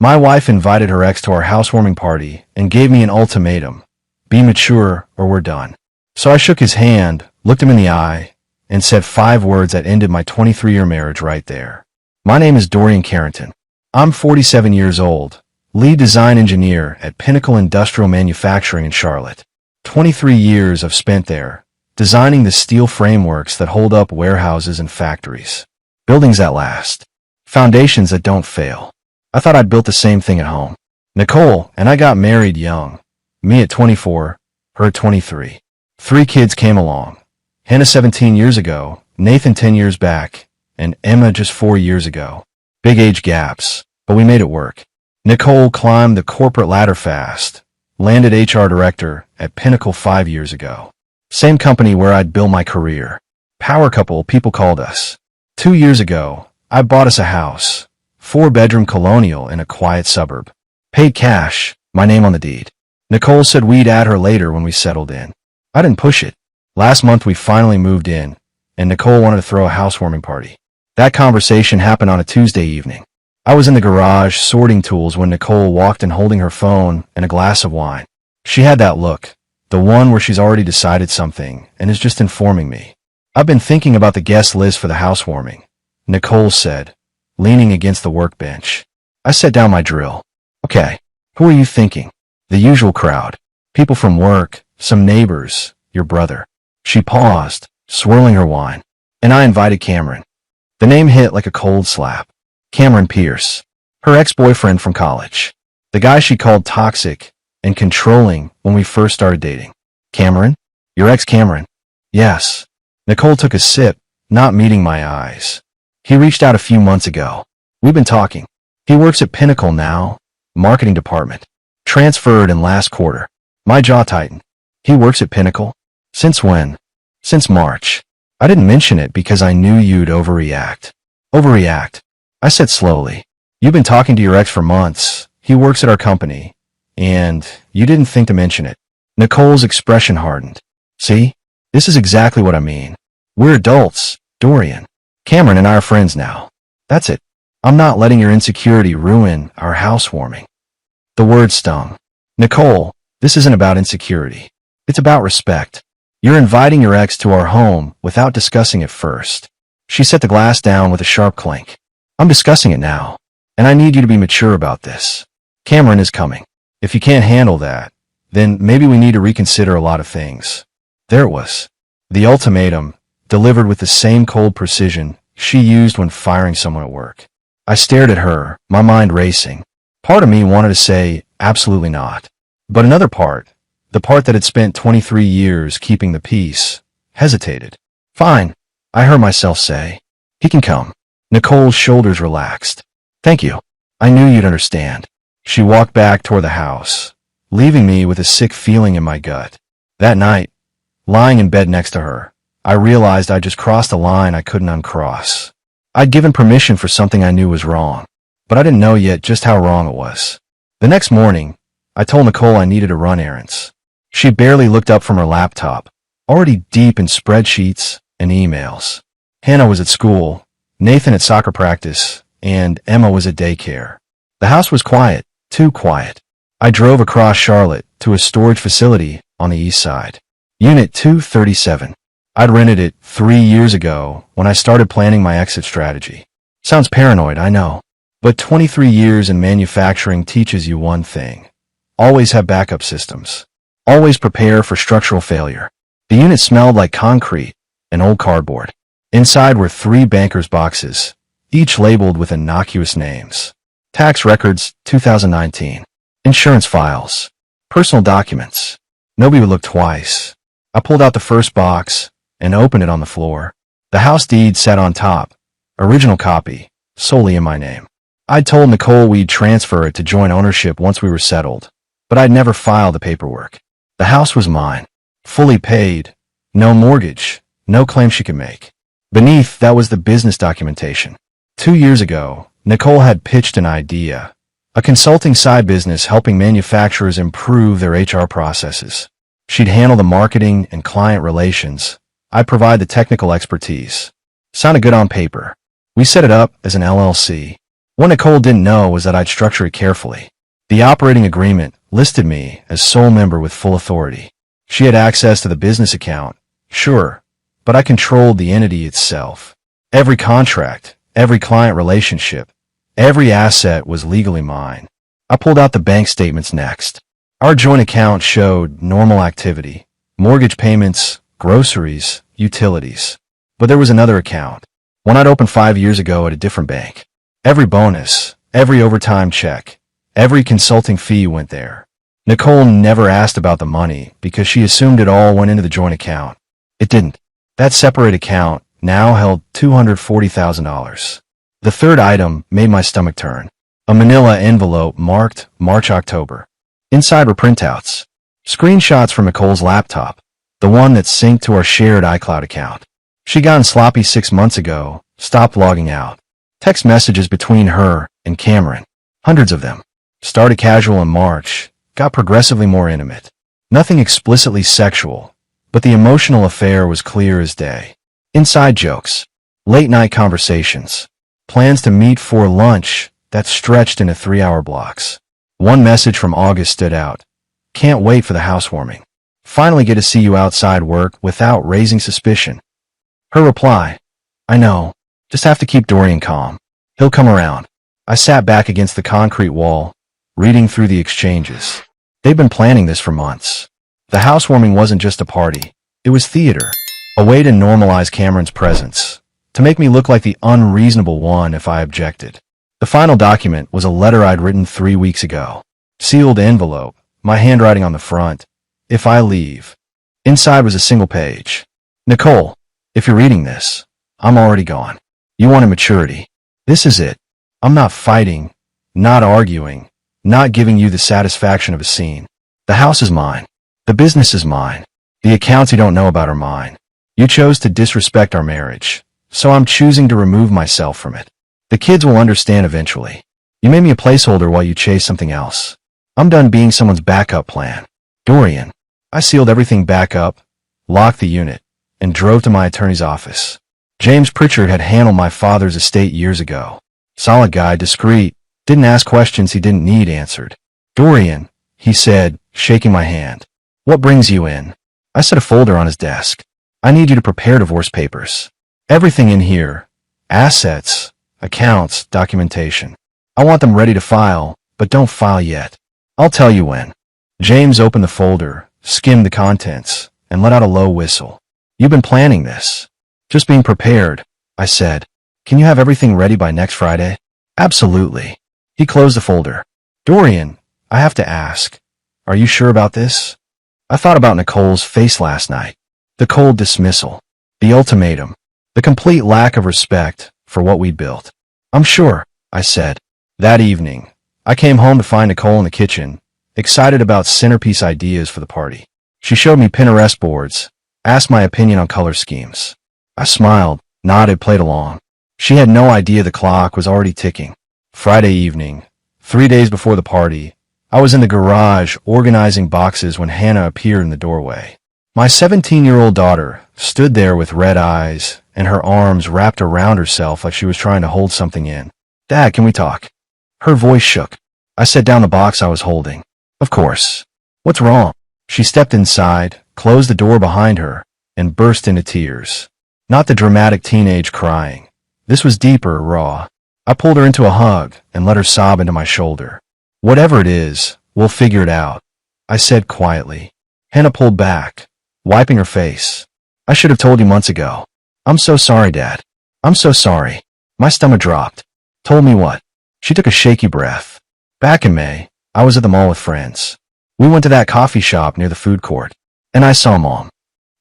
My wife invited her ex to our housewarming party and gave me an ultimatum. Be mature or we're done. So I shook his hand, looked him in the eye, and said 5 words that ended my 23-year marriage right there. My name is Dorian Carrington. I'm 47 years old, lead design engineer at Pinnacle Industrial Manufacturing in Charlotte. 23 years I've spent there, designing the steel frameworks that hold up warehouses and factories. Buildings that last. Foundations that don't fail. I thought I'd built the same thing at home. Nicole and I got married young. Me at 24, her at 23. 3 kids came along. Hannah 17 years ago, Nathan 10 years back, and Emma just 4 years ago. Big age gaps, but we made it work. Nicole climbed the corporate ladder fast, landed HR director at Pinnacle 5 years ago. Same company where I'd built my career. Power couple, people called us. 2 years ago, I bought us a house. 4-bedroom colonial in a quiet suburb. Paid cash, my name on the deed. Nicole said we'd add her later when we settled in. I didn't push it. Last month we finally moved in, and Nicole wanted to throw a housewarming party. That conversation happened on a Tuesday evening. I was in the garage sorting tools when Nicole walked in holding her phone and a glass of wine. She had that look, the one where she's already decided something and is just informing me. I've been thinking about the guest list for the housewarming, Nicole said, leaning against the workbench. I set down my drill. Okay, who are you thinking? The usual crowd. People from work, some neighbors, your brother. She paused, swirling her wine. And I invited Cameron. The name hit like a cold slap. Cameron Pierce. Her ex-boyfriend from college. The guy she called toxic and controlling when we first started dating. Cameron? Your ex-Cameron? Yes. Nicole took a sip, not meeting my eyes. He reached out a few months ago. We've been talking. He works at Pinnacle now, marketing department. Transferred in last quarter. My jaw tightened. He works at Pinnacle? Since when? Since March. I didn't mention it because I knew you'd overreact. Overreact? I said slowly. You've been talking to your ex for months. He works at our company. And you didn't think to mention it. Nicole's expression hardened. See? This is exactly what I mean. We're adults, Dorian. Cameron and I are friends now. That's it. I'm not letting your insecurity ruin our housewarming. The word stung. Nicole, this isn't about insecurity. It's about respect. You're inviting your ex to our home without discussing it first. She set the glass down with a sharp clink. I'm discussing it now, and I need you to be mature about this. Cameron is coming. If you can't handle that, then maybe we need to reconsider a lot of things. There it was. The ultimatum, delivered with the same cold precision she used when firing someone at work. I stared at her, my mind racing. Part of me wanted to say, absolutely not. But another part, the part that had spent 23 years keeping the peace, hesitated. Fine, I heard myself say. He can come. Nicole's shoulders relaxed. Thank you. I knew you'd understand. She walked back toward the house, leaving me with a sick feeling in my gut. That night, lying in bed next to her, I realized I'd just crossed a line I couldn't uncross. I'd given permission for something I knew was wrong, but I didn't know yet just how wrong it was. The next morning, I told Nicole I needed to run errands. She barely looked up from her laptop, already deep in spreadsheets and emails. Hannah was at school, Nathan at soccer practice, and Emma was at daycare. The house was quiet, too quiet. I drove across Charlotte to a storage facility on the east side. Unit 237. I'd rented it 3 years ago when I started planning my exit strategy. Sounds paranoid, I know. But 23 years in manufacturing teaches you one thing. Always have backup systems. Always prepare for structural failure. The unit smelled like concrete and old cardboard. Inside were 3 bankers' boxes, each labeled with innocuous names. Tax records, 2019. Insurance files. Personal documents. Nobody would look twice. I pulled out the first box and opened it on the floor. The house deed sat on top. Original copy, solely in my name. I'd told Nicole we'd transfer it to joint ownership once we were settled, but I'd never filed the paperwork. The house was mine, fully paid, no mortgage, no claim she could make. Beneath that was the business documentation. 2 years ago, Nicole had pitched an idea, a consulting side business helping manufacturers improve their HR processes. She'd handle the marketing and client relations. I'd provide the technical expertise. Sounded good on paper. We set it up as an LLC. What Nicole didn't know was that I'd structure it carefully. The operating agreement listed me as sole member with full authority. She had access to the business account, sure, but I controlled the entity itself. Every contract, every client relationship, every asset was legally mine. I pulled out the bank statements next. Our joint account showed normal activity, mortgage payments, groceries, utilities. But there was another account, one I'd opened 5 years ago at a different bank. Every bonus, every overtime check, every consulting fee went there. Nicole never asked about the money because she assumed it all went into the joint account. It didn't. That separate account now held $240,000. The third item made my stomach turn. A manila envelope marked March-October. Inside were printouts. Screenshots from Nicole's laptop, the one that's synced to our shared iCloud account. She'd gotten sloppy 6 months ago, stopped logging out. Text messages between her and Cameron. Hundreds of them. Started casual in March, got progressively more intimate. Nothing explicitly sexual, but the emotional affair was clear as day. Inside jokes, late-night conversations, plans to meet for lunch that stretched into 3-hour blocks. One message from August stood out. Can't wait for the housewarming. Finally get to see you outside work without raising suspicion. Her reply, I know, just have to keep Dorian calm. He'll come around. I sat back against the concrete wall, reading through the exchanges. They'd been planning this for months. The housewarming wasn't just a party. It was theater, a way to normalize Cameron's presence, to make me look like the unreasonable one if I objected. The final document was a letter I'd written 3 weeks ago. Sealed envelope, my handwriting on the front. If I leave. Inside was a single page. Nicole, if you're reading this, I'm already gone. You wanted maturity. This is it. I'm not fighting, not arguing, not giving you the satisfaction of a scene. The house is mine. The business is mine. The accounts you don't know about are mine. You chose to disrespect our marriage, so I'm choosing to remove myself from it. The kids will understand eventually. You made me a placeholder while you chase something else. I'm done being someone's backup plan. Dorian. I sealed everything back up, locked the unit, and drove to my attorney's office. James Pritchard had handled my father's estate years ago. Solid guy, discreet, didn't ask questions he didn't need answered. Dorian, he said, shaking my hand. What brings you in? I set a folder on his desk. I need you to prepare divorce papers. Everything in here. Assets, accounts, documentation. I want them ready to file, but don't file yet. I'll tell you when. James opened the folder, skimmed the contents, and let out a low whistle. You've been planning this. Just being prepared, I said. Can you have everything ready by next Friday? Absolutely. He closed the folder. Dorian, I have to ask. Are you sure about this? I thought about Nicole's face last night. The cold dismissal. The ultimatum. The complete lack of respect for what we'd built. I'm sure, I said. That evening, I came home to find Nicole in the kitchen, excited about centerpiece ideas for the party. She showed me Pinterest boards, asked my opinion on color schemes. I smiled, nodded, played along. She had no idea the clock was already ticking. Friday evening, 3 days before the party, I was in the garage organizing boxes when Hannah appeared in the doorway. My 17-year-old daughter stood there with red eyes and her arms wrapped around herself like she was trying to hold something in. Dad, can we talk? Her voice shook. I set down the box I was holding. Of course. What's wrong? She stepped inside, closed the door behind her, and burst into tears. Not the dramatic teenage crying. This was deeper, raw. I pulled her into a hug and let her sob into my shoulder. Whatever it is, we'll figure it out, I said quietly. Hannah pulled back, wiping her face. I should have told you months ago. I'm so sorry, Dad. I'm so sorry. My stomach dropped. Told me what? She took a shaky breath. Back in May, I was at the mall with friends. We went to that coffee shop near the food court, and I saw Mom.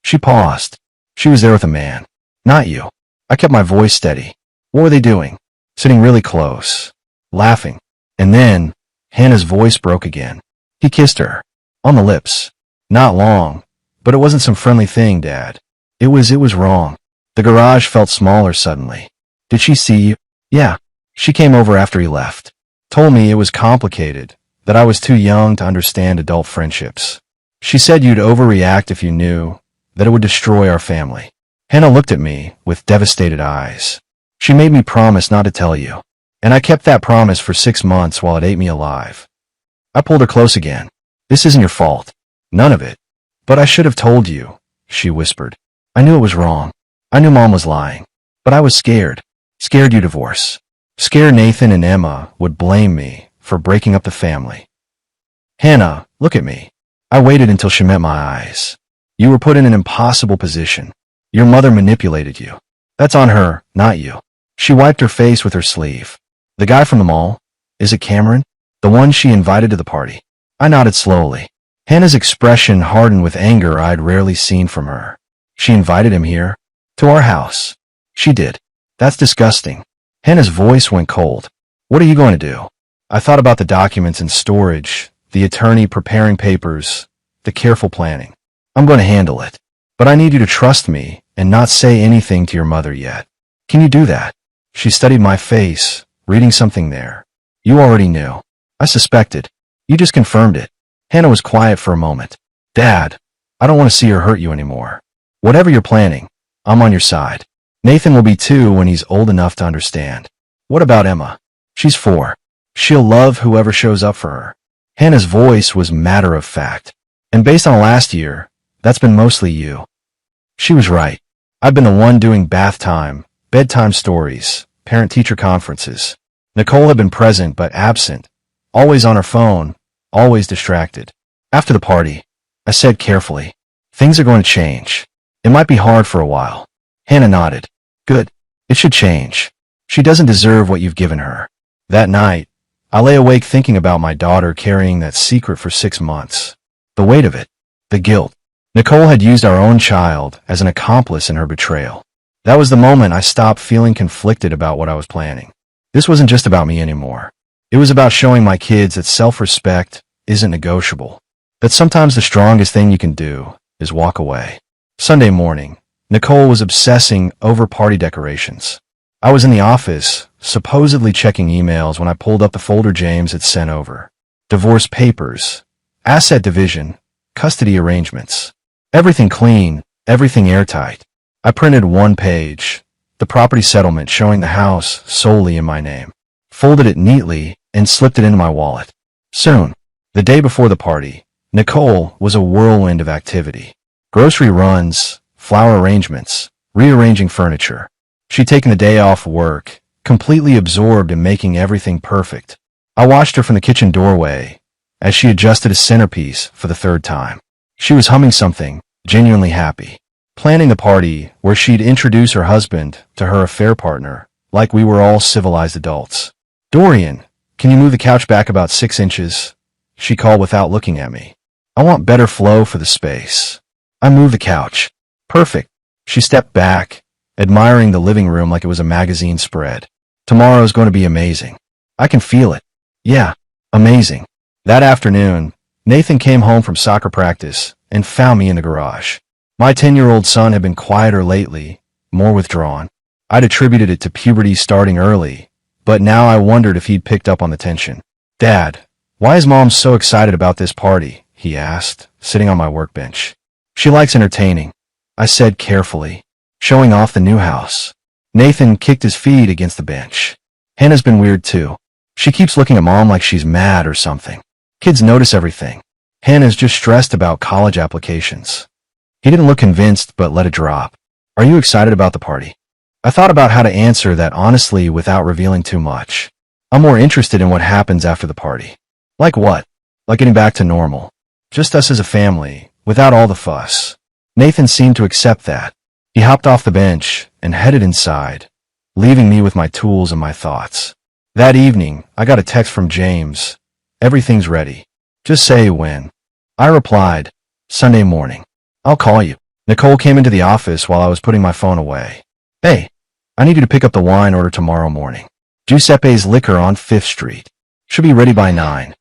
She paused. She was there with a man. Not you. I kept my voice steady. What were they doing? Sitting really close. Laughing. And then, Hannah's voice broke again. He kissed her. On the lips. Not long. But it wasn't some friendly thing, Dad. It was wrong. The garage felt smaller suddenly. Did she see you? Yeah. She came over after he left. Told me it was complicated, that I was too young to understand adult friendships. She said you'd overreact if you knew, that it would destroy our family. Hannah looked at me with devastated eyes. She made me promise not to tell you. And I kept that promise for 6 months while it ate me alive. I pulled her close again. This isn't your fault. None of it. But I should have told you, she whispered. I knew it was wrong. I knew Mom was lying. But I was scared. Scared you divorce. Scared Nathan and Emma would blame me for breaking up the family. Hannah, look at me. I waited until she met my eyes. You were put in an impossible position. Your mother manipulated you. That's on her, not you. She wiped her face with her sleeve. The guy from the mall? Is it Cameron? The one she invited to the party? I nodded slowly. Hannah's expression hardened with anger I'd rarely seen from her. She invited him here? To our house. She did. That's disgusting. Hannah's voice went cold. What are you going to do? I thought about the documents in storage, the attorney preparing papers, the careful planning. I'm going to handle it. But I need you to trust me and not say anything to your mother yet. Can you do that? She studied my face, reading something there. You already knew. I suspected. You just confirmed it. Hannah was quiet for a moment. Dad, I don't want to see her hurt you anymore. Whatever you're planning, I'm on your side. Nathan will be too when he's old enough to understand. What about Emma? She's 4. She'll love whoever shows up for her. Hannah's voice was matter of fact. And based on last year, that's been mostly you. She was right. I've been the one doing bath time, bedtime stories, parent-teacher conferences. Nicole had been present but absent, always on her phone, always distracted. After the party, I said carefully, things are going to change. It might be hard for a while. Hannah nodded. Good. It should change. She doesn't deserve what you've given her. That night, I lay awake thinking about my daughter carrying that secret for 6 months. The weight of it. The guilt. Nicole had used our own child as an accomplice in her betrayal. That was the moment I stopped feeling conflicted about what I was planning. This wasn't just about me anymore. It was about showing my kids that self-respect isn't negotiable. That sometimes the strongest thing you can do is walk away. Sunday morning, Nicole was obsessing over party decorations. I was in the office, supposedly checking emails when I pulled up the folder James had sent over. Divorce papers, asset division, custody arrangements. Everything clean, everything airtight. I printed one page, the property settlement showing the house solely in my name, folded it neatly, and slipped it into my wallet. Soon, the day before the party, Nicole was a whirlwind of activity. Grocery runs, flower arrangements, rearranging furniture. She'd taken the day off work, completely absorbed in making everything perfect. I watched her from the kitchen doorway as she adjusted a centerpiece for the 3rd time. She was humming something, genuinely happy. Planning the party where she'd introduce her husband to her affair partner, like we were all civilized adults. Dorian, can you move the couch back about 6 inches? She called without looking at me. I want better flow for the space. I moved the couch. Perfect. She stepped back, admiring the living room like it was a magazine spread. Tomorrow's going to be amazing. I can feel it. Yeah, amazing. That afternoon, Nathan came home from soccer practice and found me in the garage. My 10-year-old son had been quieter lately, more withdrawn. I'd attributed it to puberty starting early, but now I wondered if he'd picked up on the tension. Dad, why is Mom so excited about this party? He asked, sitting on my workbench. She likes entertaining, I said carefully, showing off the new house. Nathan kicked his feet against the bench. Hannah's been weird too. She keeps looking at Mom like she's mad or something. Kids notice everything. Hannah's just stressed about college applications. He didn't look convinced but let it drop. Are you excited about the party? I thought about how to answer that honestly without revealing too much. I'm more interested in what happens after the party. Like what? Like getting back to normal. Just us as a family, without all the fuss. Nathan seemed to accept that. He hopped off the bench and headed inside, leaving me with my tools and my thoughts. That evening, I got a text from James. Everything's ready. Just say when. I replied, Sunday morning. I'll call you. Nicole came into the office while I was putting my phone away. Hey, I need you to pick up the wine order tomorrow morning. Giuseppe's Liquor on 5th Street. Should be ready by 9.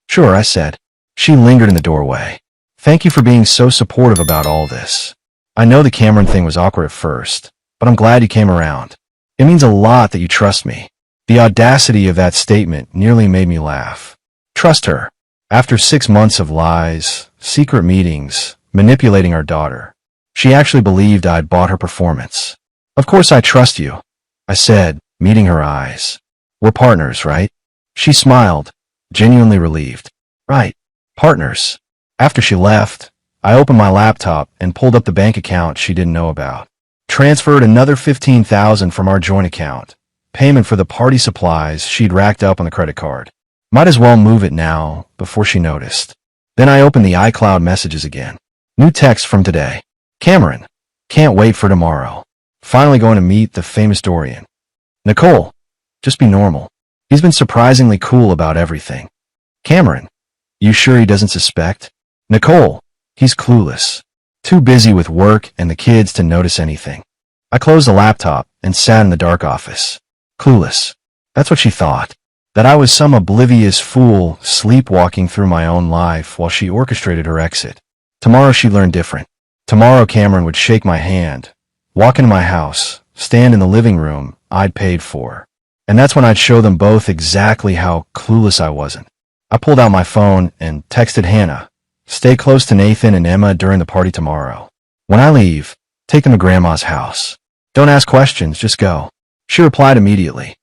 Sure, I said. She lingered in the doorway. Thank you for being so supportive about all this. I know the Cameron thing was awkward at first, but I'm glad you came around. It means a lot that you trust me. The audacity of that statement nearly made me laugh. Trust her. After 6 months of lies, secret meetings, manipulating our daughter, she actually believed I'd bought her performance. Of course I trust you, I said, meeting her eyes. We're partners, right? She smiled, genuinely relieved. Right. Partners. After she left, I opened my laptop and pulled up the bank account she didn't know about. Transferred another $15,000 from our joint account. Payment for the party supplies she'd racked up on the credit card. Might as well move it now, before she noticed. Then I opened the iCloud messages again. New text from today. Cameron. Can't wait for tomorrow. Finally going to meet the famous Dorian. Nicole. Just be normal. He's been surprisingly cool about everything. Cameron. You sure he doesn't suspect? Nicole. He's clueless. Too busy with work and the kids to notice anything. I closed the laptop and sat in the dark office. Clueless. That's what she thought. That I was some oblivious fool sleepwalking through my own life while she orchestrated her exit. Tomorrow she'd learn different. Tomorrow Cameron would shake my hand, walk into my house, stand in the living room I'd paid for. And that's when I'd show them both exactly how clueless I wasn't. I pulled out my phone and texted Hannah, stay close to Nathan and Emma during the party tomorrow. When I leave, take them to Grandma's house. Don't ask questions, just go. She replied immediately.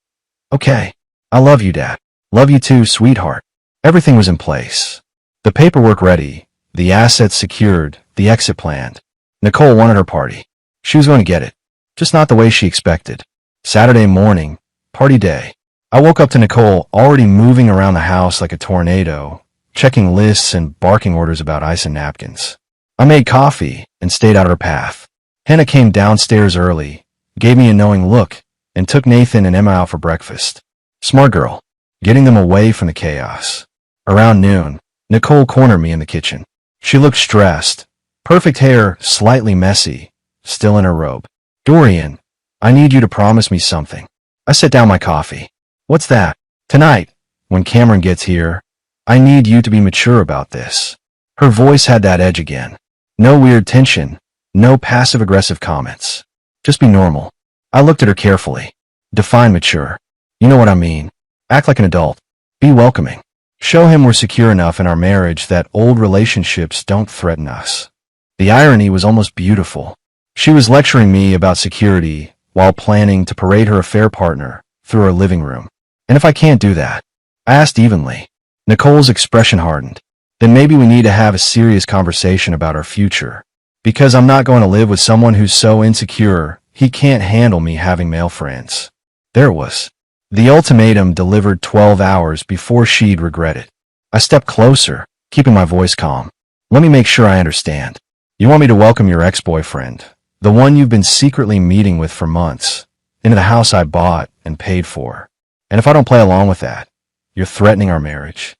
Okay. I love you, Dad. Love you too, sweetheart. Everything was in place. The paperwork ready, the assets secured, the exit planned. Nicole wanted her party. She was going to get it. Just not the way she expected. Saturday morning, party day. I woke up to Nicole already moving around the house like a tornado, checking lists and barking orders about ice and napkins. I made coffee and stayed out of her path. Hannah came downstairs early, gave me a knowing look, and took Nathan and Emma out for breakfast. Smart girl, getting them away from the chaos. Around noon, Nicole cornered me in the kitchen. She looked stressed, perfect hair slightly messy, still in her robe. Dorian, I need you to promise me something. I set down my coffee. What's that? Tonight, when Cameron gets here, I need you to be mature about this. Her voice had that edge again. No weird tension, no passive-aggressive comments. Just be normal. I looked at her carefully. Define mature. You know what I mean. Act like an adult. Be welcoming. Show him we're secure enough in our marriage that old relationships don't threaten us. The irony was almost beautiful. She was lecturing me about security while planning to parade her affair partner through our living room. And if I can't do that? I asked evenly. Nicole's expression hardened. Then maybe we need to have a serious conversation about our future. Because I'm not going to live with someone who's so insecure he can't handle me having male friends. There it was. The ultimatum delivered 12 hours before she'd regret it. I stepped closer, keeping my voice calm. Let me make sure I understand. You want me to welcome your ex-boyfriend, the one you've been secretly meeting with for months, into the house I bought and paid for. And if I don't play along with that, you're threatening our marriage.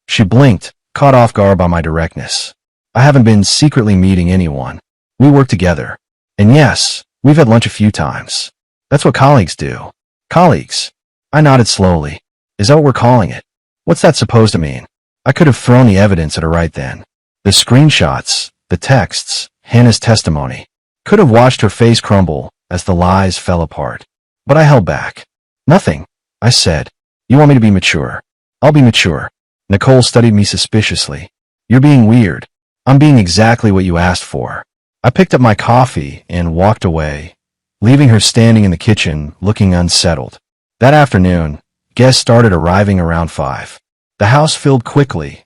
She blinked, caught off guard by my directness. I haven't been secretly meeting anyone. We work together. And yes, we've had lunch a few times. That's what colleagues do. Colleagues. I nodded slowly. Is that what we're calling it? What's that supposed to mean? I could have thrown the evidence at her right then. The screenshots, the texts, Hannah's testimony. Could have watched her face crumble as the lies fell apart. But I held back. Nothing, I said. You want me to be mature? I'll be mature. Nicole studied me suspiciously. You're being weird. I'm being exactly what you asked for. I picked up my coffee and walked away, leaving her standing in the kitchen looking unsettled. That afternoon, guests started arriving around 5. The house filled quickly.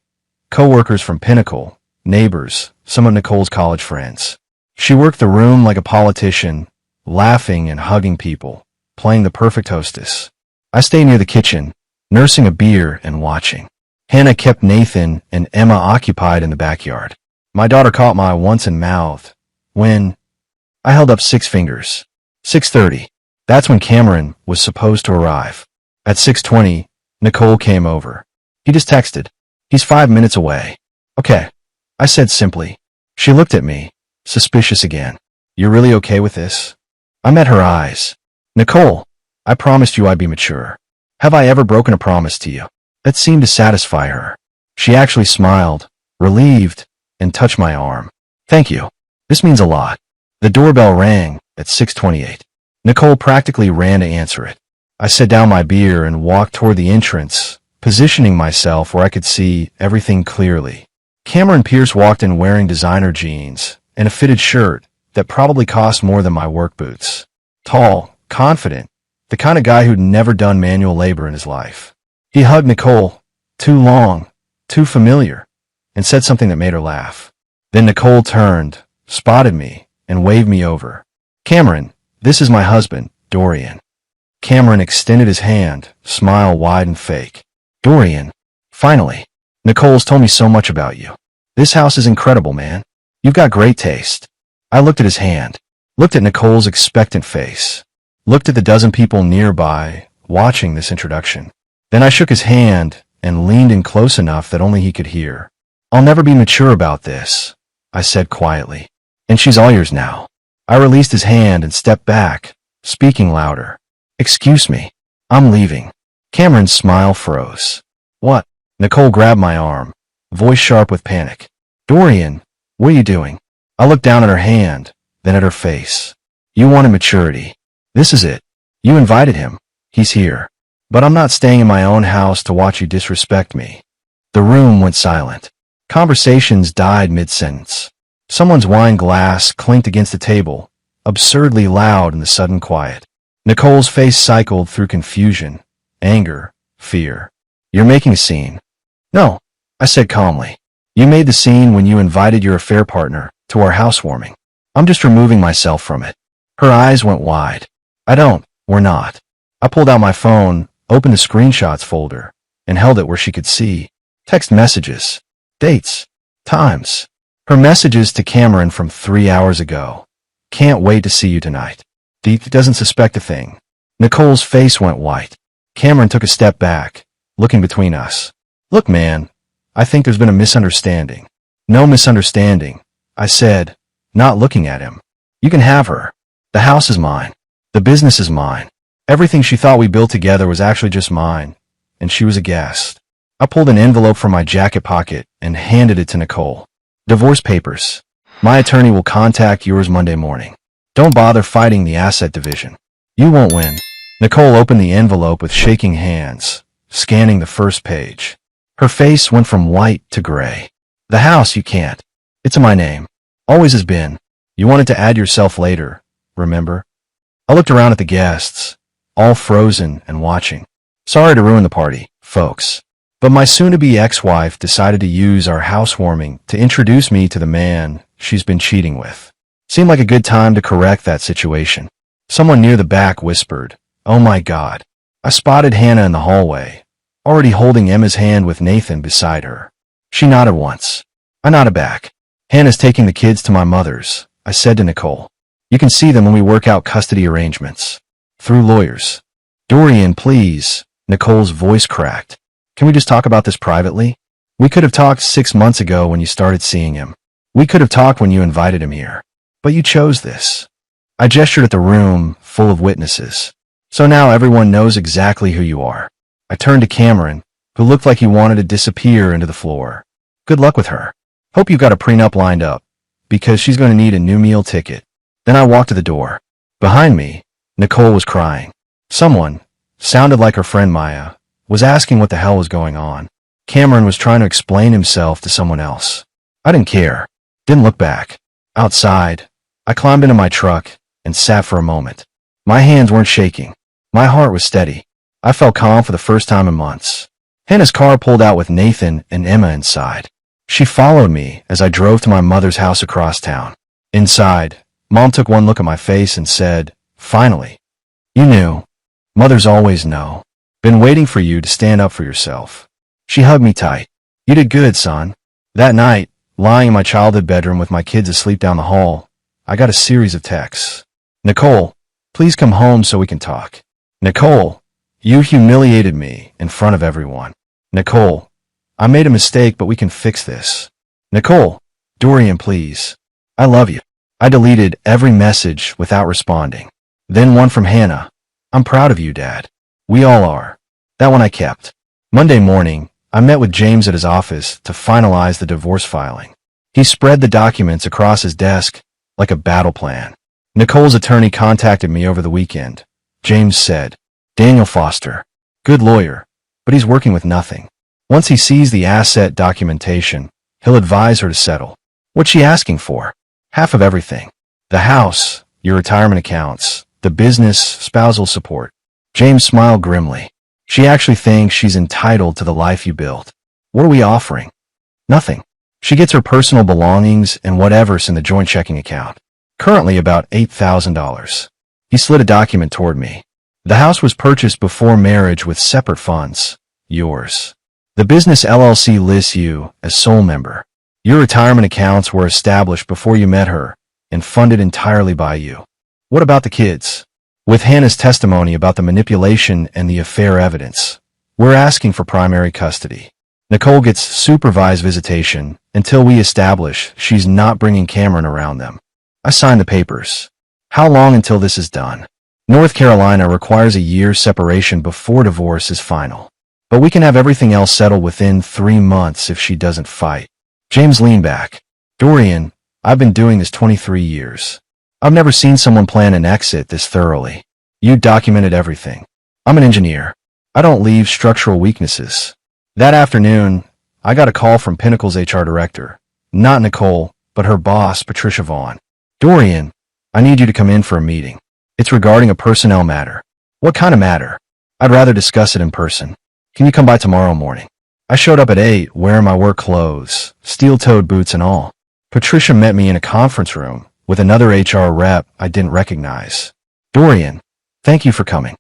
Co-workers from Pinnacle, neighbors, some of Nicole's college friends. She worked the room like a politician, laughing and hugging people, playing the perfect hostess. I stayed near the kitchen, nursing a beer and watching. Hannah kept Nathan and Emma occupied in the backyard. My daughter caught my eye once and mouthed, when I held up 6 fingers. 6:30. That's when Cameron was supposed to arrive. At 6:20, Nicole came over. He just texted. He's 5 minutes away. Okay, I said simply. She looked at me, suspicious again. You're really okay with this? I met her eyes. Nicole, I promised you I'd be mature. Have I ever broken a promise to you? That seemed to satisfy her. She actually smiled, relieved, and touched my arm. Thank you. This means a lot. The doorbell rang at 6:28. Nicole practically ran to answer it. I set down my beer and walked toward the entrance, positioning myself where I could see everything clearly. Cameron Pierce walked in wearing designer jeans and a fitted shirt that probably cost more than my work boots. Tall, confident, the kind of guy who'd never done manual labor in his life. He hugged Nicole, too long, too familiar, and said something that made her laugh. Then Nicole turned, spotted me, and waved me over. Cameron, this is my husband, Dorian. Cameron extended his hand, smile wide and fake. Dorian, finally. Nicole's told me so much about you. This house is incredible, man. You've got great taste. I looked at his hand, looked at Nicole's expectant face, looked at the dozen people nearby, watching this introduction. Then I shook his hand and leaned in close enough that only he could hear. I'll never be mature about this, I said quietly. And she's all yours now. I released his hand and stepped back, speaking louder. Excuse me. I'm leaving. Cameron's smile froze. What? Nicole grabbed my arm, voice sharp with panic. Dorian, what are you doing? I looked down at her hand, then at her face. You wanted maturity. This is it. You invited him. He's here. But I'm not staying in my own house to watch you disrespect me. The room went silent. Conversations died mid-sentence. Someone's wine glass clinked against the table, absurdly loud in the sudden quiet. Nicole's face cycled through confusion, anger, fear. You're making a scene. No, I said calmly. You made the scene when you invited your affair partner to our housewarming. I'm just removing myself from it. Her eyes went wide. We're not. I pulled out my phone, opened the screenshots folder, and held it where she could see. Text messages. Dates. Times. Her messages to Cameron from 3 hours ago. Can't wait to see you tonight. Deep doesn't suspect a thing. Nicole's face went white. Cameron took a step back, looking between us. Look, man, I think there's been a misunderstanding. No misunderstanding, I said, not looking at him. You can have her. The house is mine. The business is mine. Everything she thought we built together was actually just mine, and she was a guest. I pulled an envelope from my jacket pocket and handed it to Nicole. Divorce papers. My attorney will contact yours Monday morning. Don't bother fighting the asset division. You won't win. Nicole opened the envelope with shaking hands, scanning the first page. Her face went from white to gray. The house, you can't. It's in my name. Always has been. You wanted to add yourself later, remember? I looked around at the guests, all frozen and watching. Sorry to ruin the party, folks. But my soon-to-be ex-wife decided to use our housewarming to introduce me to the man she's been cheating with. Seemed like a good time to correct that situation. Someone near the back whispered, "Oh my God." I spotted Hannah in the hallway, already holding Emma's hand with Nathan beside her. She nodded once. I nodded back. Hannah's taking the kids to my mother's, I said to Nicole. You can see them when we work out custody arrangements. Through lawyers. Dorian, please. Nicole's voice cracked. Can we just talk about this privately? We could have talked 6 months ago when you started seeing him. We could have talked when you invited him here. But you chose this. I gestured at the room, full of witnesses. So now everyone knows exactly who you are. I turned to Cameron, who looked like he wanted to disappear into the floor. Good luck with her. Hope you've got a prenup lined up, because she's going to need a new meal ticket. Then I walked to the door. Behind me, Nicole was crying. Someone, sounded like her friend Maya, was asking what the hell was going on. Cameron was trying to explain himself to someone else. I didn't care. Didn't look back. Outside, I climbed into my truck and sat for a moment. My hands weren't shaking. My heart was steady. I felt calm for the first time in months. Hannah's car pulled out with Nathan and Emma inside. She followed me as I drove to my mother's house across town. Inside, Mom took one look at my face and said, "Finally. You knew. Mothers always know. Been waiting for you to stand up for yourself." She hugged me tight. "You did good, son." That night, lying in my childhood bedroom with my kids asleep down the hall, I got a series of texts. "Nicole, please come home so we can talk." "Nicole, you humiliated me in front of everyone." "Nicole, I made a mistake but we can fix this." "Nicole, Dorian, please. I love you." I deleted every message without responding. Then one from Hannah. "I'm proud of you, Dad." "We all are." That one I kept. Monday morning, I met with James at his office to finalize the divorce filing. He spread the documents across his desk like a battle plan. Nicole's attorney contacted me over the weekend. James said, "Daniel Foster, good lawyer, but he's working with nothing. Once he sees the asset documentation, he'll advise her to settle." "What's she asking for?" "Half of everything. The house, your retirement accounts, the business, spousal support." James smiled grimly. She actually thinks she's entitled to the life you built. What are we offering? Nothing. She gets her personal belongings and whatever's in the joint checking account. Currently about $8,000. He slid a document toward me. The house was purchased before marriage with separate funds. Yours. The business LLC lists you as sole member. Your retirement accounts were established before you met her and funded entirely by you. What about the kids? With Hannah's testimony about the manipulation and the affair evidence, we're asking for primary custody. Nicole gets supervised visitation until we establish she's not bringing Cameron around them. I signed the papers. How long until this is done? North Carolina requires a year's separation before divorce is final. But we can have everything else settled within 3 months if she doesn't fight. James leaned back. Dorian, I've been doing this 23 years. I've never seen someone plan an exit this thoroughly. You documented everything. I'm an engineer. I don't leave structural weaknesses. That afternoon, I got a call from Pinnacle's HR director. Not Nicole, but her boss, Patricia Vaughn. Dorian, I need you to come in for a meeting. It's regarding a personnel matter. What kind of matter? I'd rather discuss it in person. Can you come by tomorrow morning? I showed up at 8, wearing my work clothes, steel-toed boots and all. Patricia met me in a conference room with another HR rep I didn't recognize. Dorian, thank you for coming.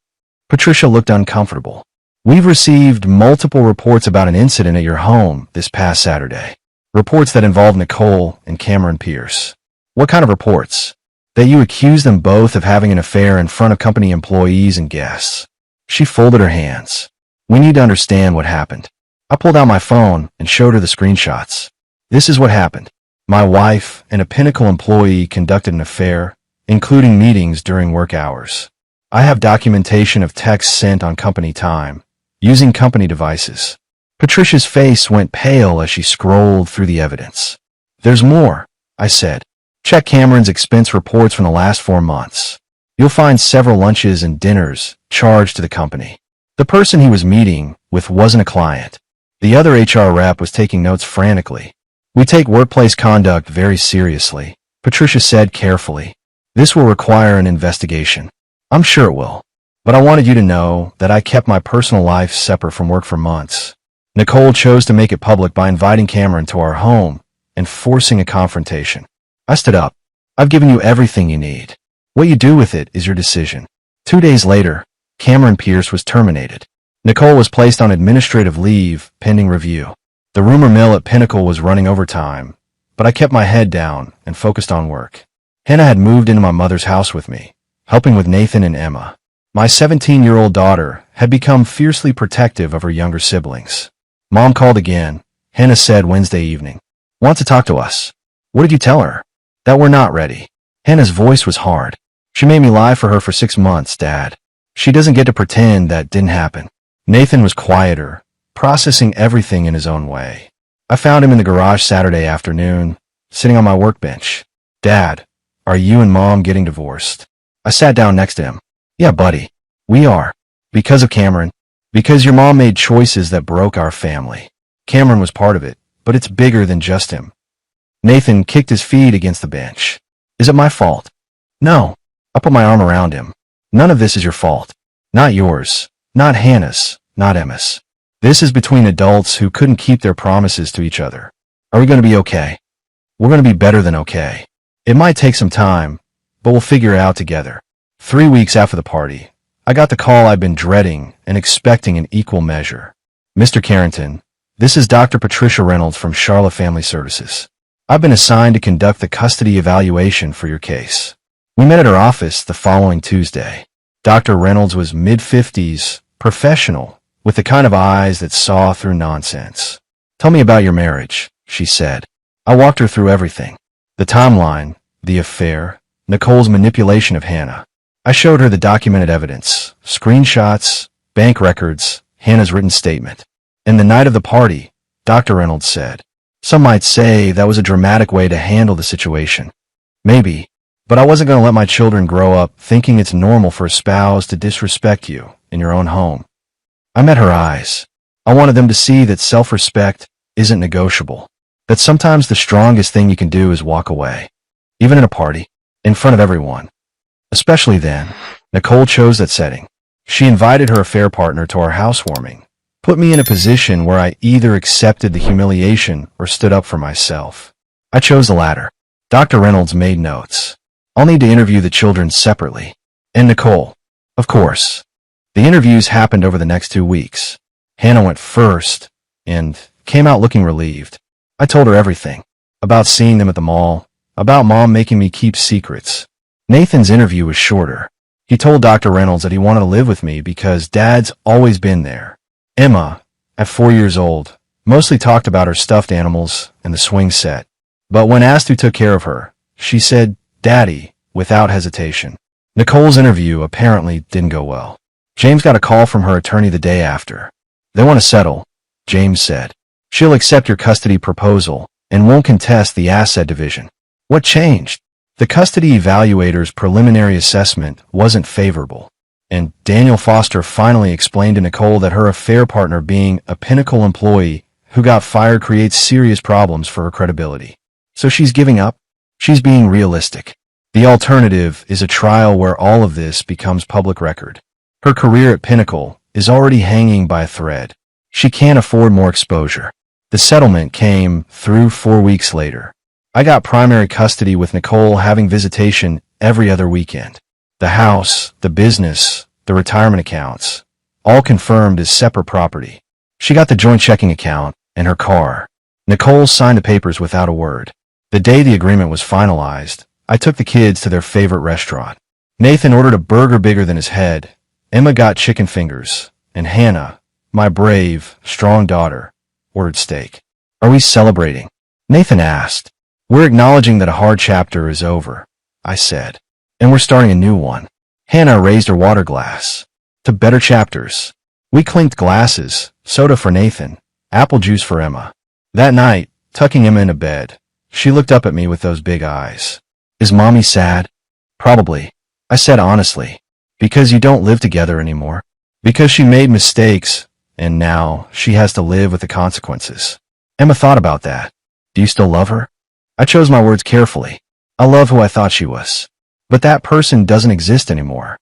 Patricia looked uncomfortable. We've received multiple reports about an incident at your home this past Saturday. Reports that involve Nicole and Cameron Pierce. What kind of reports? That you accuse them both of having an affair in front of company employees and guests. She folded her hands. We need to understand what happened. I pulled out my phone and showed her the screenshots. This is what happened. My wife and a Pinnacle employee conducted an affair, including meetings during work hours. I have documentation of texts sent on company time, using company devices. Patricia's face went pale as she scrolled through the evidence. There's more, I said. Check Cameron's expense reports from the last 4 months. You'll find several lunches and dinners charged to the company. The person he was meeting with wasn't a client. The other HR rep was taking notes frantically. We take workplace conduct very seriously, Patricia said carefully. This will require an investigation. I'm sure it will. But I wanted you to know that I kept my personal life separate from work for months. Nicole chose to make it public by inviting Cameron to our home and forcing a confrontation. I stood up. I've given you everything you need. What you do with it is your decision. 2 days later, Cameron Pierce was terminated. Nicole was placed on administrative leave pending review. The rumor mill at Pinnacle was running overtime, but I kept my head down and focused on work. Hannah had moved into my mother's house with me, helping with Nathan and Emma. My 17-year-old daughter had become fiercely protective of her younger siblings. Mom called again, Hannah said Wednesday evening. Want to talk to us? What did you tell her? That we're not ready. Hannah's voice was hard. She made me lie for her for 6 months, Dad. She doesn't get to pretend that didn't happen. Nathan was quieter, processing everything in his own way. I found him in the garage Saturday afternoon, sitting on my workbench. Dad, are you and Mom getting divorced? I sat down next to him. Yeah, buddy. We are. Because of Cameron. Because your mom made choices that broke our family. Cameron was part of it, but it's bigger than just him. Nathan kicked his feet against the bench. Is it my fault? No. I put my arm around him. None of this is your fault. Not yours. Not Hannah's. Not Emma's. This is between adults who couldn't keep their promises to each other. Are we going to be okay? We're going to be better than okay. It might take some time, but we'll figure it out together. 3 weeks after the party, I got the call I'd been dreading and expecting in equal measure. Mr. Carrington, this is Dr. Patricia Reynolds from Charlotte Family Services. I've been assigned to conduct the custody evaluation for your case. We met at her office the following Tuesday. Dr. Reynolds was mid-50s, professional, with the kind of eyes that saw through nonsense. Tell me about your marriage, she said. I walked her through everything. The timeline, the affair, Nicole's manipulation of Hannah. I showed her the documented evidence, screenshots, bank records, Hannah's written statement. And the night of the party, Dr. Reynolds said, some might say that was a dramatic way to handle the situation. Maybe, but I wasn't going to let my children grow up thinking it's normal for a spouse to disrespect you in your own home. I met her eyes. I wanted them to see that self-respect isn't negotiable, that sometimes the strongest thing you can do is walk away, even at a party, in front of everyone. Especially then, Nicole chose that setting. She invited her affair partner to our housewarming, put me in a position where I either accepted the humiliation or stood up for myself. I chose the latter. Dr. Reynolds made notes. I'll need to interview the children separately. And Nicole. Of course. The interviews happened over the next 2 weeks. Hannah went first and came out looking relieved. I told her everything. About seeing them at the mall. About Mom making me keep secrets. Nathan's interview was shorter. He told Dr. Reynolds that he wanted to live with me because Dad's always been there. Emma, at 4 years old, mostly talked about her stuffed animals and the swing set. But when asked who took care of her, she said, Daddy, without hesitation. Nicole's interview apparently didn't go well. James got a call from her attorney the day after. They want to settle, James said. She'll accept your custody proposal and won't contest the asset division. What changed? The custody evaluator's preliminary assessment wasn't favorable, and Daniel Foster finally explained to Nicole that her affair partner being a Pinnacle employee who got fired creates serious problems for her credibility. So she's giving up? She's being realistic. The alternative is a trial where all of this becomes public record. Her career at Pinnacle is already hanging by a thread. She can't afford more exposure. The settlement came through 4 weeks later. I got primary custody with Nicole having visitation every other weekend. The house, the business, the retirement accounts, all confirmed as separate property. She got the joint checking account and her car. Nicole signed the papers without a word. The day the agreement was finalized, I took the kids to their favorite restaurant. Nathan ordered a burger bigger than his head. Emma got chicken fingers, and Hannah, my brave, strong daughter, ordered steak. Are we celebrating? Nathan asked. We're acknowledging that a hard chapter is over, I said. And we're starting a new one. Hannah raised her water glass. To better chapters. We clinked glasses, soda for Nathan, apple juice for Emma. That night, tucking Emma into bed, she looked up at me with those big eyes. Is Mommy sad? Probably, I said honestly. Because you don't live together anymore. Because she made mistakes, and now she has to live with the consequences. Emma thought about that. Do you still love her? I chose my words carefully. I love who I thought she was. But that person doesn't exist anymore.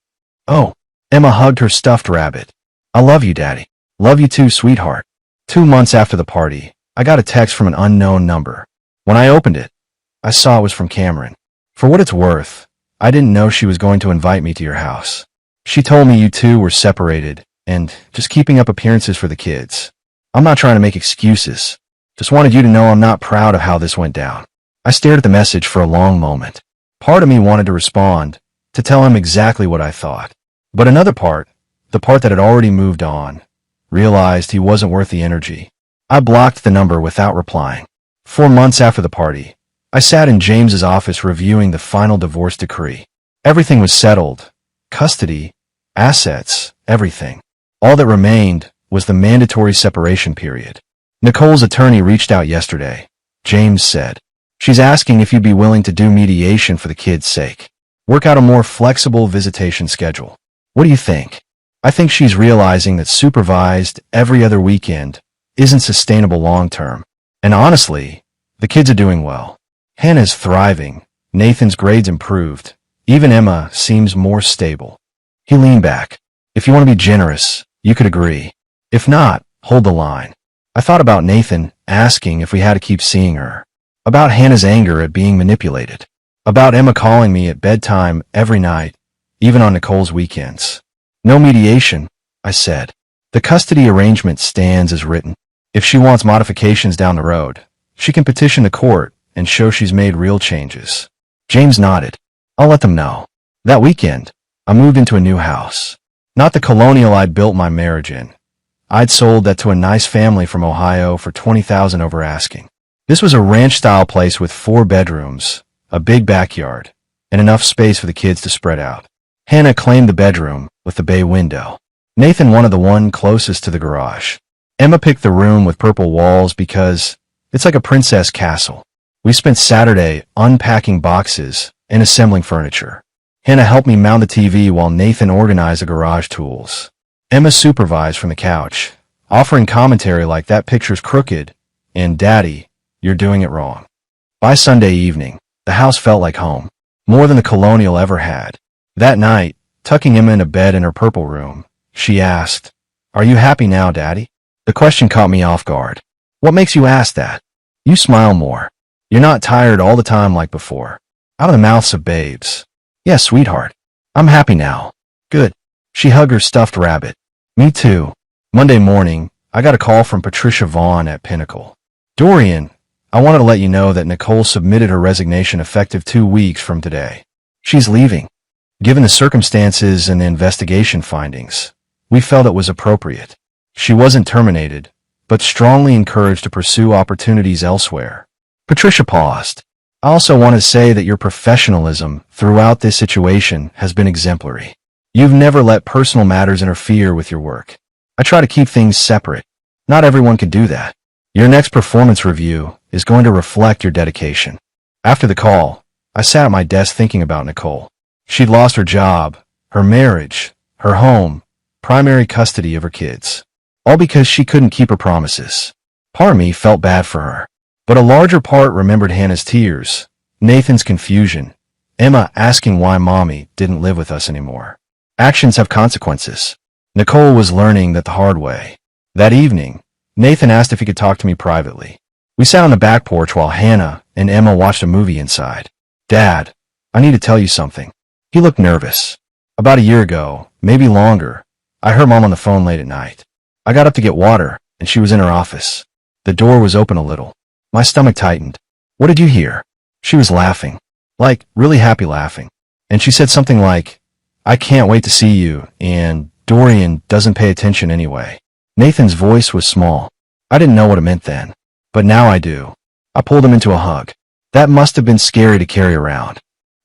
Oh, Emma hugged her stuffed rabbit. I love you, Daddy. Love you too, sweetheart. 2 months after the party, I got a text from an unknown number. When I opened it, I saw it was from Cameron. For what it's worth, I didn't know she was going to invite me to your house. She told me you two were separated and just keeping up appearances for the kids. I'm not trying to make excuses. Just wanted you to know I'm not proud of how this went down. I stared at the message for a long moment. Part of me wanted to respond, to tell him exactly what I thought. But another part, the part that had already moved on, realized he wasn't worth the energy. I blocked the number without replying. 4 months after the party, I sat in James's office reviewing the final divorce decree. Everything was settled. Custody, assets, everything. All that remained was the mandatory separation period. Nicole's attorney reached out yesterday. James said, she's asking if you'd be willing to do mediation for the kids' sake. Work out a more flexible visitation schedule. What do you think? I think she's realizing that supervised every other weekend isn't sustainable long-term. And honestly, the kids are doing well. Hannah's thriving. Nathan's grades improved. Even Emma seems more stable. He leaned back. If you want to be generous, you could agree. If not, hold the line. I thought about Nathan asking if we had to keep seeing her. About Hannah's anger at being manipulated. About Emma calling me at bedtime every night, even on Nicole's weekends. No mediation, I said. The custody arrangement stands as written. If she wants modifications down the road, she can petition the court and show she's made real changes. James nodded. I'll let them know. That weekend, I moved into a new house. Not the colonial I'd built my marriage in. I'd sold that to a nice family from Ohio for $20,000 over asking. This was a ranch-style place with 4 bedrooms, a big backyard, and enough space for the kids to spread out. Hannah claimed the bedroom with the bay window. Nathan wanted the one closest to the garage. Emma picked the room with purple walls because it's like a princess castle. We spent Saturday unpacking boxes and assembling furniture. Hannah helped me mount the TV while Nathan organized the garage tools. Emma supervised from the couch, offering commentary like that picture's crooked, and Daddy, you're doing it wrong. By Sunday evening, the house felt like home, more than the colonial ever had. That night, tucking Emma into bed in her purple room, She asked, "Are you happy now, Daddy?" The question caught me off guard. "What makes you ask that? You smile more. You're not tired all the time like before." Out of the mouths of babes. "Yes, sweetheart. I'm happy now." "Good." She hugged her stuffed rabbit. "Me too." Monday morning, I got a call from Patricia Vaughn at Pinnacle. "Dorian, I wanted to let you know that Nicole submitted her resignation effective 2 weeks from today. She's leaving. Given the circumstances and the investigation findings, we felt it was appropriate. She wasn't terminated, but strongly encouraged to pursue opportunities elsewhere." Patricia paused. "I also want to say that your professionalism throughout this situation has been exemplary. You've never let personal matters interfere with your work. I try to keep things separate. Not everyone can do that. Your next performance review is going to reflect your dedication." After the call, I sat at my desk thinking about Nicole. She'd lost her job, her marriage, her home, primary custody of her kids, all because she couldn't keep her promises. Part of me felt bad for her, but a larger part remembered Hannah's tears, Nathan's confusion, Emma asking why Mommy didn't live with us anymore. Actions have consequences. Nicole was learning that the hard way. That evening, Nathan asked if he could talk to me privately. We sat on the back porch while Hannah and Emma watched a movie inside. "Dad, I need to tell you something." He looked nervous. "About a year ago, maybe longer, I heard Mom on the phone late at night. I got up to get water, and she was in her office. The door was open a little. My stomach tightened. 'What did you hear?' She was laughing. Like, really happy laughing. And she said something like, 'I can't wait to see you,' and Dorian doesn't pay attention anyway." Nathan's voice was small. I didn't know what it meant then, but now I do. I pulled him into a hug. That must have been scary to carry around.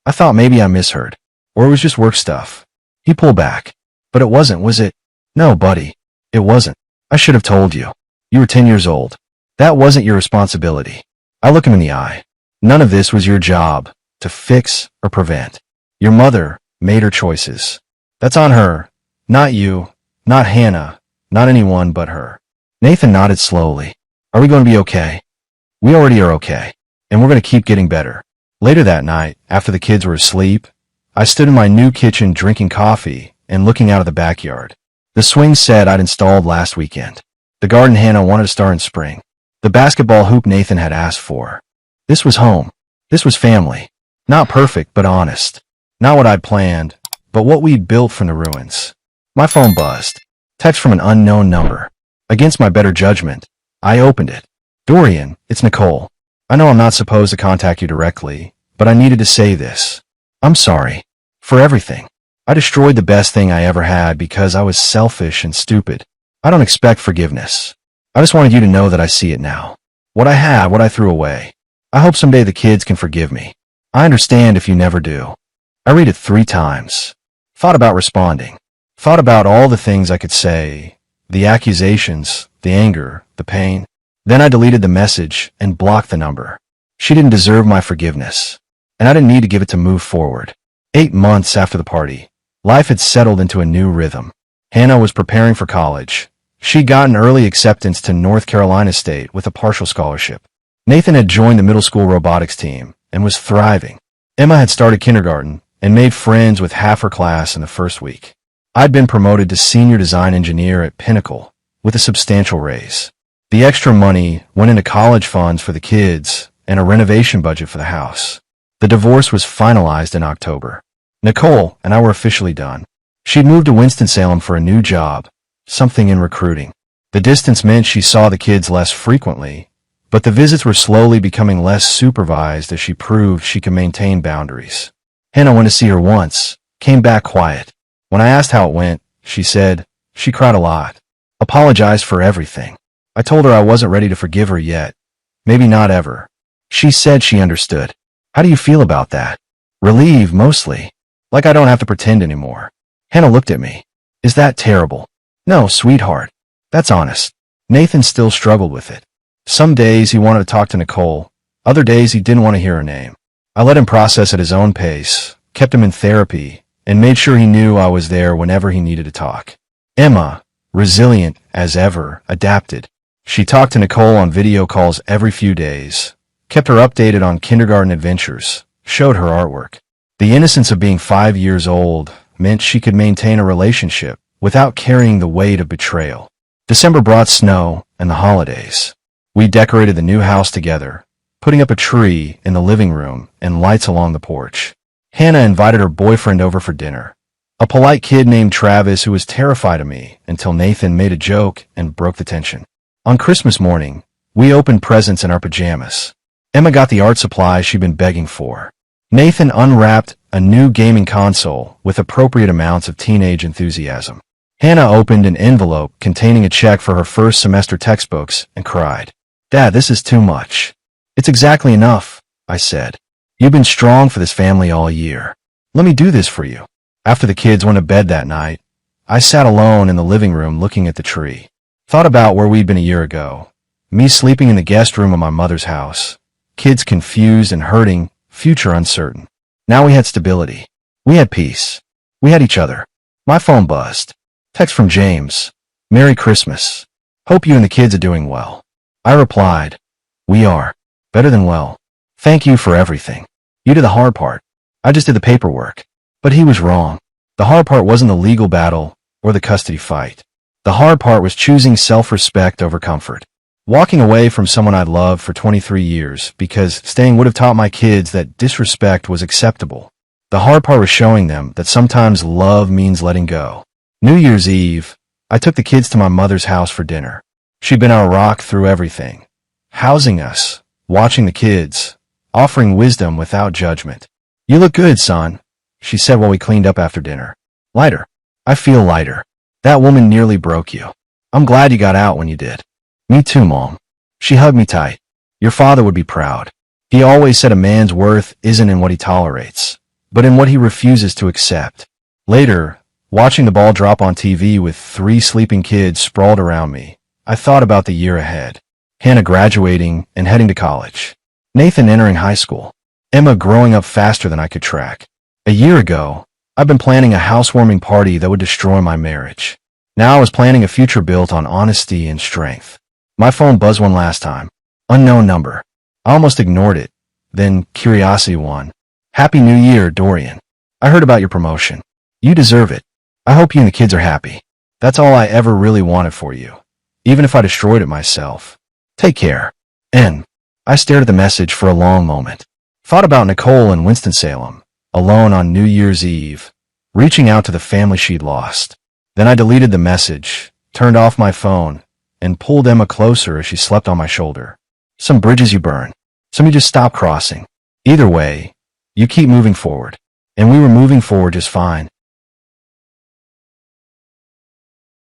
I thought maybe I misheard, or it was just work stuff. He pulled back. "But it wasn't, was it?" "No, buddy, it wasn't. I should have told you. You were 10 years old. That wasn't your responsibility." I look him in the eye. "None of this was your job to fix or prevent. Your mother made her choices. That's on her. Not you, not Hannah, not anyone but her." Nathan nodded slowly. "Are we going to be okay?" "We already are okay, and we're going to keep getting better." Later that night, after the kids were asleep, I stood in my new kitchen drinking coffee and looking out of the backyard. The swing set I'd installed last weekend. The garden Hannah wanted to start in spring. The basketball hoop Nathan had asked for. This was home. This was family. Not perfect, but honest. Not what I'd planned, but what we'd built from the ruins. My phone buzzed. Text from an unknown number. Against my better judgment, I opened it. "Dorian, it's Nicole. I know I'm not supposed to contact you directly, but I needed to say this. I'm sorry. For everything. I destroyed the best thing I ever had because I was selfish and stupid. I don't expect forgiveness. I just wanted you to know that I see it now. What I had, what I threw away. I hope someday the kids can forgive me. I understand if you never do." I read it 3 times. Thought about responding. Thought about all the things I could say, the accusations, the anger, the pain. Then I deleted the message and blocked the number. She didn't deserve my forgiveness, and I didn't need to give it to move forward. 8 months after the party, life had settled into a new rhythm. Hannah was preparing for college. She'd gotten early acceptance to North Carolina State with a partial scholarship. Nathan had joined the middle school robotics team and was thriving. Emma had started kindergarten and made friends with half her class in the first week. I'd been promoted to senior design engineer at Pinnacle with a substantial raise. The extra money went into college funds for the kids and a renovation budget for the house. The divorce was finalized in October. Nicole and I were officially done. She'd moved to Winston-Salem for a new job, something in recruiting. The distance meant she saw the kids less frequently, but the visits were slowly becoming less supervised as she proved she could maintain boundaries. Hannah went to see her once, came back quiet. When I asked how it went, she said she cried a lot, apologized for everything. I told her I wasn't ready to forgive her yet, maybe not ever. She said she understood. How do you feel about that? Relieved, mostly. Like I don't have to pretend anymore. Hannah looked at me. Is that terrible? No, sweetheart. That's honest. Nathan still struggled with it. Some days he wanted to talk to Nicole. Other days he didn't want to hear her name. I let him process at his own pace, kept him in therapy, and made sure he knew I was there whenever he needed to talk. Emma, resilient as ever, adapted. She talked to Nicole on video calls every few days, kept her updated on kindergarten adventures, showed her artwork. The innocence of being 5 years old meant she could maintain a relationship without carrying the weight of betrayal. December brought snow and the holidays. We decorated the new house together, putting up a tree in the living room and lights along the porch. Hannah invited her boyfriend over for dinner, a polite kid named Travis who was terrified of me until Nathan made a joke and broke the tension. On Christmas morning, we opened presents in our pajamas. Emma got the art supply she'd been begging for. Nathan unwrapped a new gaming console with appropriate amounts of teenage enthusiasm. Hannah opened an envelope containing a check for her first semester textbooks and cried, "Dad, this is too much." "It's exactly enough," I said. "You've been strong for this family all year. Let me do this for you." After the kids went to bed that night, I sat alone in the living room looking at the tree. Thought about where we'd been a year ago. Me sleeping in the guest room of my mother's house. Kids confused and hurting, future uncertain. Now we had stability. We had peace. We had each other. My phone buzzed. Text from James. "Merry Christmas. Hope you and the kids are doing well." I replied, "We are. Better than well. Thank you for everything. You did the hard part. I just did the paperwork." But he was wrong. The hard part wasn't the legal battle or the custody fight. The hard part was choosing self-respect over comfort. Walking away from someone I'd loved for 23 years because staying would have taught my kids that disrespect was acceptable. The hard part was showing them that sometimes love means letting go. New Year's Eve, I took the kids to my mother's house for dinner. She'd been our rock through everything, housing us, watching the kids, offering wisdom without judgment. "You look good, son," she said while we cleaned up after dinner. "Lighter." "I feel lighter. That woman nearly broke you. I'm glad you got out when you did." "Me too, Mom." She hugged me tight. "Your father would be proud. He always said a man's worth isn't in what he tolerates, but in what he refuses to accept." Later, watching the ball drop on TV with 3 sleeping kids sprawled around me, I thought about the year ahead. Hannah graduating and heading to college. Nathan entering high school. Emma growing up faster than I could track. A year ago, I'd been planning a housewarming party that would destroy my marriage. Now I was planning a future built on honesty and strength. My phone buzzed one last time. Unknown number. I almost ignored it. Then curiosity won. "Happy New Year, Dorian. I heard about your promotion. You deserve it. I hope you and the kids are happy. That's all I ever really wanted for you, even if I destroyed it myself. Take care." N. I stared at the message for a long moment. Thought about Nicole in Winston-Salem, alone on New Year's Eve, reaching out to the family she'd lost. Then I deleted the message, turned off my phone, and pulled Emma closer as she slept on my shoulder. Some bridges you burn. Some you just stop crossing. Either way, you keep moving forward. And we were moving forward just fine.